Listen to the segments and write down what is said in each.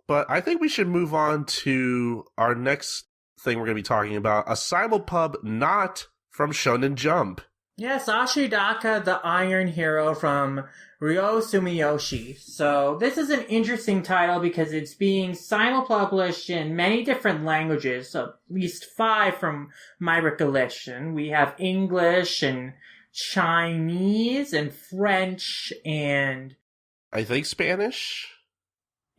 But I think we should move on to our next thing we're going to be talking about, a simulpub not from Shonen Jump. Yes, Ashidaka, the Iron Hero from Rio Sumiyoshi. So this is an interesting title because it's being simulpublished in many different languages, so at least 5 from my recollection. We have English and Chinese and French and... I think Spanish?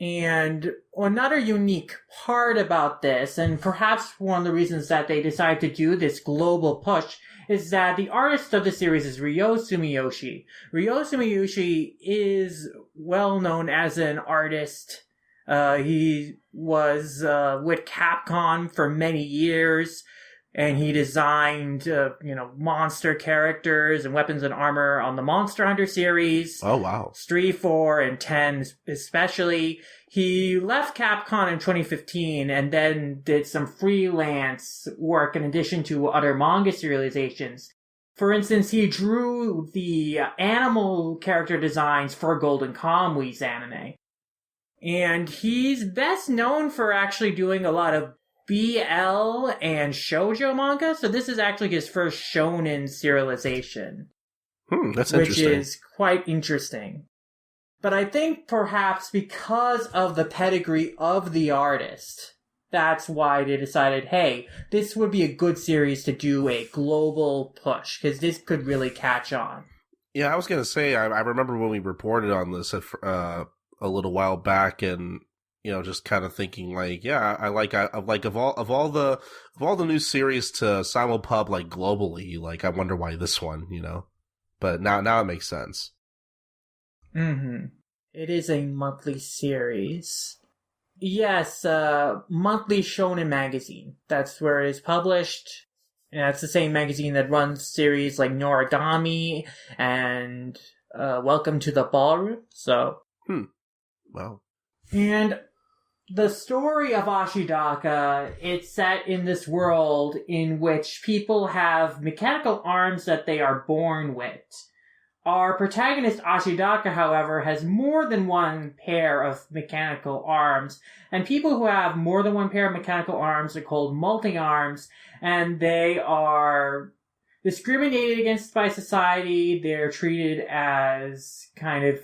And another unique part about this, and perhaps one of the reasons that they decided to do this global push, is that the artist of the series is Rio Sumiyoshi. Rio Sumiyoshi is well known as an artist. He was with Capcom for many years, and he designed, monster characters and weapons and armor on the Monster Hunter series. Oh, wow. 3, 4, and 10 especially. He left Capcom in 2015 and then did some freelance work in addition to other manga serializations. For instance, he drew the animal character designs for Golden Kamui's anime. And he's best known for actually doing a lot of BL and shoujo manga, so this is actually his first shonen serialization. That's interesting. Which is quite interesting. But I think perhaps because of the pedigree of the artist, that's why they decided, hey, this would be a good series to do a global push, because this could really catch on. Yeah, I was going to say, I remember when we reported on this a little while back, and just kind of thinking like, yeah, I like of all the new series to simulpub like globally, like I wonder why this one, But now it makes sense. Mm-hmm. It is a monthly series. Yes, monthly shonen magazine. That's where it is published. And that's the same magazine that runs series like Noragami and Welcome to the Ballroom. So. Wow. And the story of Ashidaka, it's set in this world in which people have mechanical arms that they are born with. Our protagonist, Ashidaka, however, has more than one pair of mechanical arms, and people who have more than one pair of mechanical arms are called multi-arms, and they are discriminated against by society. They're treated as kind of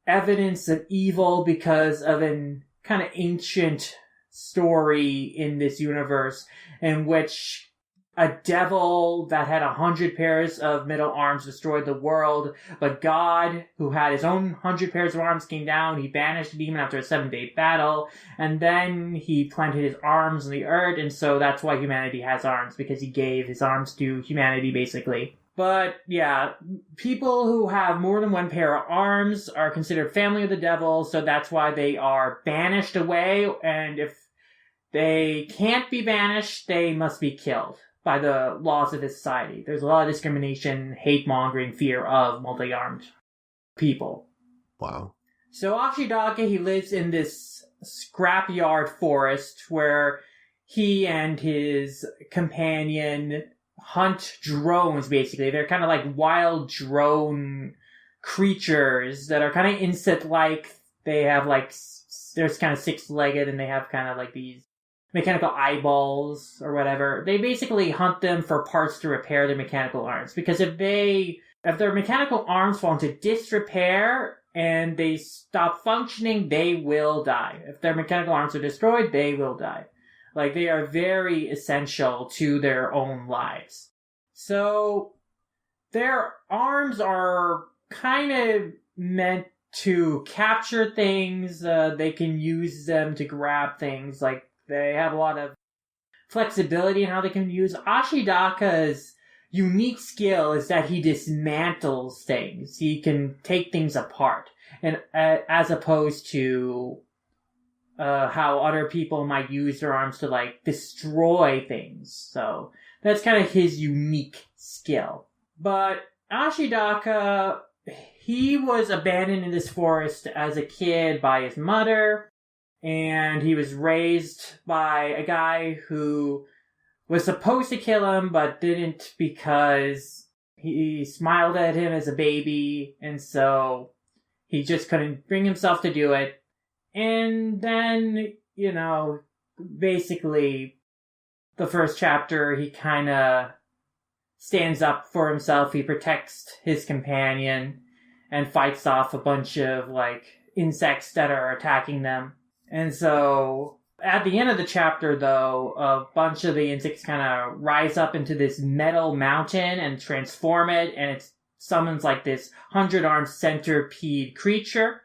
evidence of evil because of an kind of ancient story in this universe in which a devil that had 100 pairs of middle arms destroyed the world, but God, who had his own 100 pairs of arms, came down. He banished the demon after a 7-day battle, and then he planted his arms in the earth, and so that's why humanity has arms, because he gave his arms to humanity, basically. But, yeah, people who have more than one pair of arms are considered family of the devil, so that's why they are banished away, and if they can't be banished, they must be killed by the laws of this society. There's a lot of discrimination, hate-mongering, fear of multi-armed people. Wow. So Ashidaka, he lives in this scrapyard forest where he and his companion hunt drones, basically. They're kind of like wild drone creatures that are kind of insect-like. They have they're kind of six-legged, and they have kind of like these mechanical eyeballs or whatever. They basically hunt them for parts to repair their mechanical arms. Because if their mechanical arms fall into disrepair and they stop functioning, they will die. If their mechanical arms are destroyed, they will die. Like, they are very essential to their own lives. So, their arms are kind of meant to capture things. They can use them to grab things. Like, they have a lot of flexibility in how they can use. Ashidaka's unique skill is that he dismantles things. He can take things apart, and as opposed to how other people might use their arms to destroy things. So that's kind of his unique skill. But Ashidaka, he was abandoned in this forest as a kid by his mother. And he was raised by a guy who was supposed to kill him, but didn't because he smiled at him as a baby, and so he just couldn't bring himself to do it. And then, basically, the first chapter, he kind of stands up for himself. He protects his companion and fights off a bunch of, insects that are attacking them. And so, at the end of the chapter, though, a bunch of the insects kind of rise up into this metal mountain and transform it, and it summons, this 100-armed centipede creature.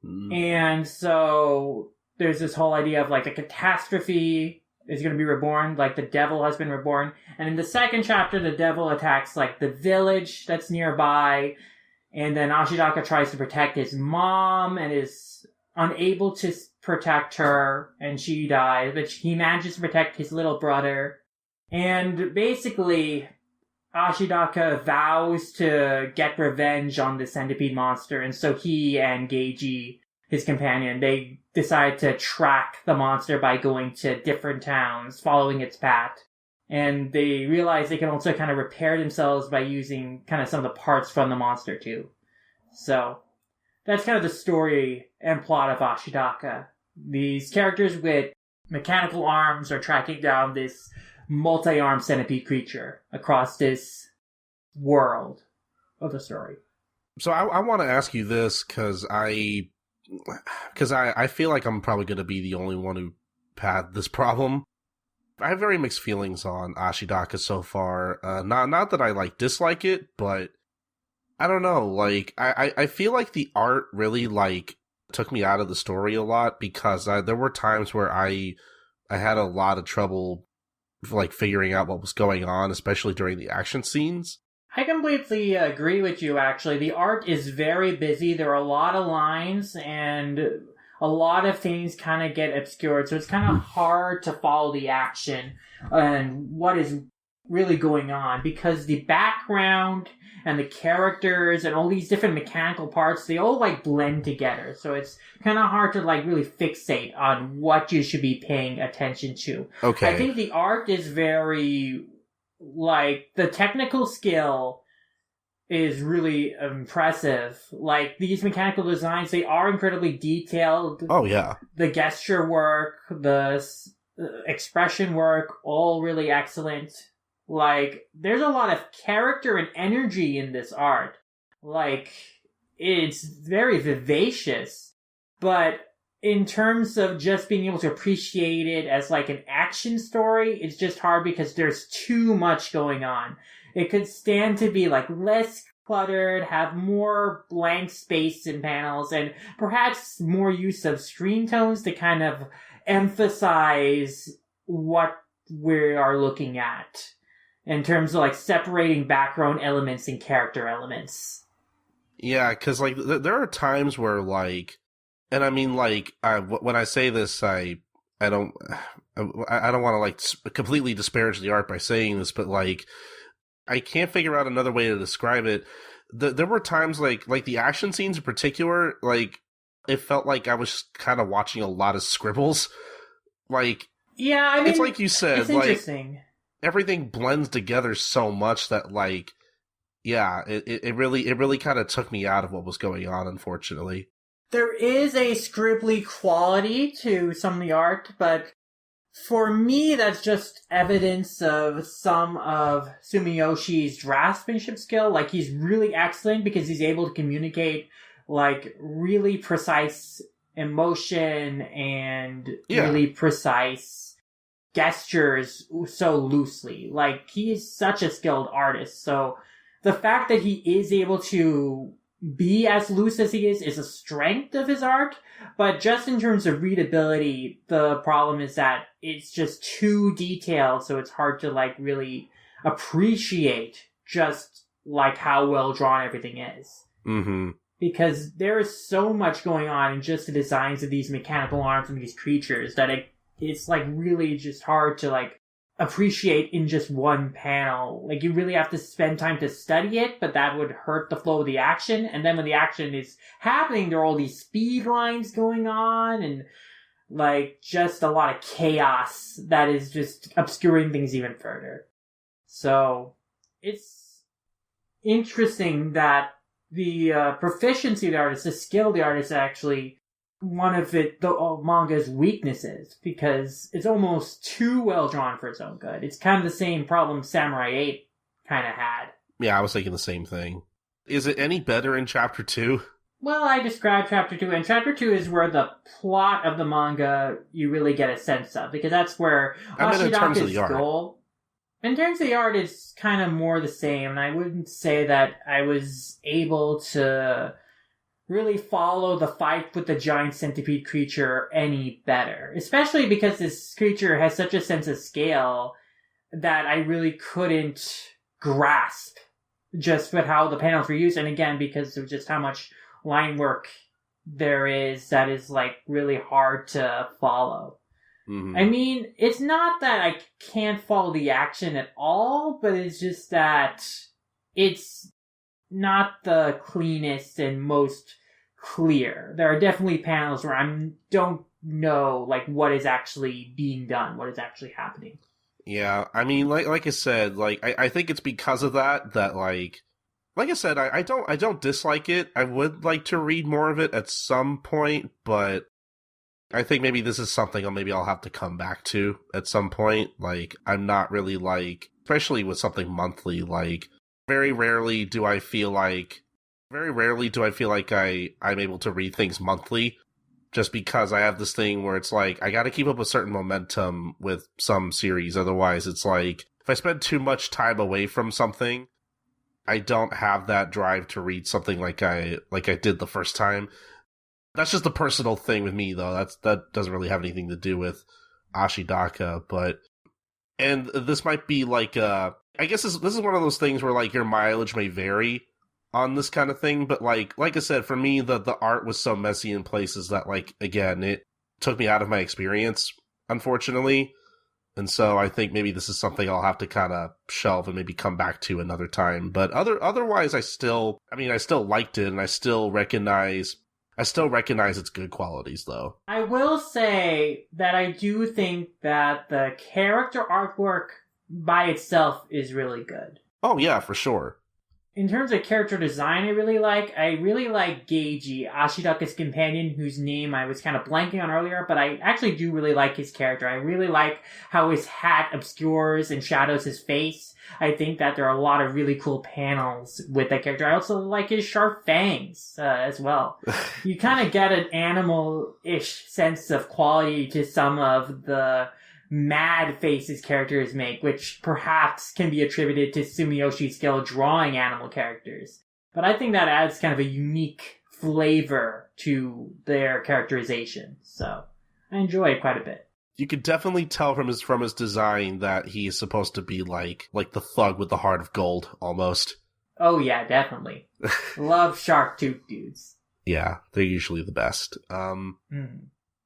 And so there's this whole idea of a catastrophe is going to be reborn, the devil has been reborn. And in the second chapter, the devil attacks the village that's nearby, and then Ashidaka tries to protect his mom and is unable to protect her, and she dies, but he manages to protect his little brother. And basically, Ashidaka vows to get revenge on the centipede monster, and so he and Geiji, his companion, they decide to track the monster by going to different towns, following its path. And they realize they can also kind of repair themselves by using kind of some of the parts from the monster too. So, that's kind of the story and plot of Ashidaka. These characters with mechanical arms are tracking down this multi-armed centipede creature across this world of the story. So I want to ask you this because I feel like I'm probably going to be the only one who had this problem. I have very mixed feelings on Ashidaka so far. Not that I dislike it, but I don't know. I feel like the art really took me out of the story a lot because there were times where I had a lot of trouble figuring out what was going on, especially during the action scenes. I completely agree with you, actually. The art is very busy. There are a lot of lines, and a lot of things kind of get obscured, so it's kind of hard to follow the action and what is really going on, because the background and the characters and all these different mechanical parts, they all blend together. So it's kind of hard to really fixate on what you should be paying attention to. Okay. I think the art is very, the technical skill is really impressive. These mechanical designs, they are incredibly detailed. Oh, yeah. The gesture work, the expression work, all really excellent. There's a lot of character and energy in this art. It's very vivacious. But in terms of just being able to appreciate it as an action story, it's just hard because there's too much going on. It could stand to be less cluttered, have more blank space in panels, and perhaps more use of screen tones to kind of emphasize what we are looking at in terms of separating background elements and character elements. Yeah, because there are times where and I mean when I say this, I don't want to completely disparage the art by saying this, but I can't figure out another way to describe it. There were times like the action scenes in particular, it felt like I was kind of watching a lot of scribbles. Yeah, I mean, it's like you said, it's interesting. Everything blends together so much that yeah, it really kind of took me out of what was going on, unfortunately. There is a scribbly quality to some of the art, but for me, that's just evidence of some of Sumiyoshi's draftsmanship skill. He's really excellent because he's able to communicate, really precise emotion and really precise gestures so loosely. He is such a skilled artist, so the fact that he is able to be as loose as he is a strength of his art, but just in terms of readability, the problem is that it's just too detailed, so it's hard to really appreciate just how well drawn everything is. Mm-hmm. Because there is so much going on in just the designs of these mechanical arms and these creatures that it's really just hard to appreciate in just one panel. You really have to spend time to study it, but that would hurt the flow of the action. And then when the action is happening, there are all these speed lines going on and just a lot of chaos that is just obscuring things even further. So it's interesting that the proficiency of the artist, the skill of the artist actually one of the manga's weaknesses, because it's almost too well drawn for its own good. It's kind of the same problem Samurai 8 kind of had. Yeah, I was thinking the same thing. Is it any better in Chapter 2? Well, I described Chapter 2, and Chapter 2 is where the plot of the manga you really get a sense of, because that's where Ashidaka's goal... In terms of the art, it's kind of more the same, and I wouldn't say that I was able to really follow the fight with the giant centipede creature any better. Especially because this creature has such a sense of scale that I really couldn't grasp just with how the panels were used, and again, because of just how much line work there is that is, like, really hard to follow. Mm-hmm. I mean, it's not that I can't follow the action at all, but it's just that it's not the cleanest and most clear. There are definitely panels where I don't know, like, what is actually being done, what is actually happening. Yeah, I mean, like I said, like, I think it's because of that, like I said, I don't dislike it. I would like to read more of it at some point, but I think maybe this is something I'll have to come back to at some point. Like, I'm not really, like, especially with something monthly, like, very rarely do I feel like I'm able to read things monthly, just because I have this thing where it's like, I gotta keep up a certain momentum with some series, otherwise it's like, if I spend too much time away from something, I don't have that drive to read something like I did the first time. That's just a personal thing with me, though. That doesn't really have anything to do with Ashidaka, and this might be like I guess this is one of those things where, like, your mileage may vary on this kind of thing, but like I said, for me, the art was so messy in places that, like, again, it took me out of my experience, unfortunately. And so I think maybe this is something I'll have to kind of shelve and maybe come back to another time. But otherwise, I still liked it, and I still recognize its good qualities, though. I will say that I do think that the character artwork by itself is really good. Oh, yeah, for sure. In terms of character design, I really like Geiji, Ashidaka's companion, whose name I was kind of blanking on earlier, but I actually do really like his character. I really like how his hat obscures and shadows his face. I think that there are a lot of really cool panels with that character. I also like his sharp fangs as well. You kind of get an animal-ish sense of quality to some of the mad faces characters make, which perhaps can be attributed to Sumiyoshi's skill drawing animal characters. But I think that adds kind of a unique flavor to their characterization. So I enjoy it quite a bit. You could definitely tell from his design that he is supposed to be like the thug with the heart of gold, almost. Oh yeah, definitely. Love shark tooth dudes. Yeah, they're usually the best.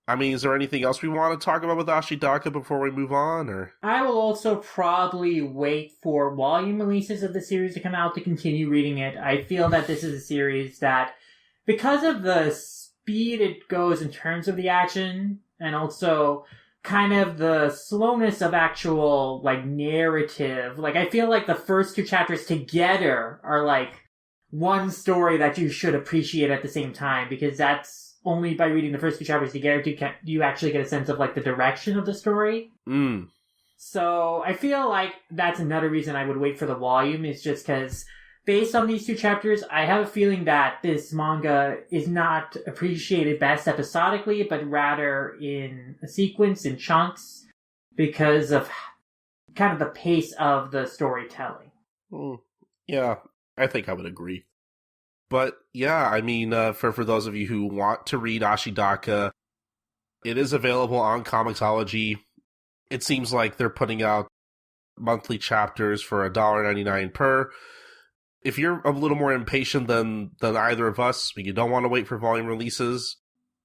I mean, is there anything else we want to talk about with Ashidaka before we move on, or? I will also probably wait for volume releases of the series to come out to continue reading it. I feel that this is a series that, because of the speed it goes in terms of the action, and also kind of the slowness of actual, like, narrative, like, I feel like the first two chapters together are, like, one story that you should appreciate at the same time, because that's only by reading the first two chapters together do you actually get a sense of, like, the direction of the story. So I feel like that's another reason I would wait for the volume, is just because based on these two chapters, I have a feeling that this manga is not appreciated best episodically, but rather in a sequence, in chunks, because of kind of the pace of the storytelling. Yeah, I think I would agree. But yeah, I mean, for those of you who want to read Ashidaka, it is available on Comixology. It seems like they're putting out monthly chapters for $1.99 per. If you're a little more impatient than either of us, but you don't want to wait for volume releases,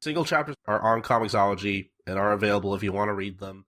single chapters are on Comixology and are available if you want to read them.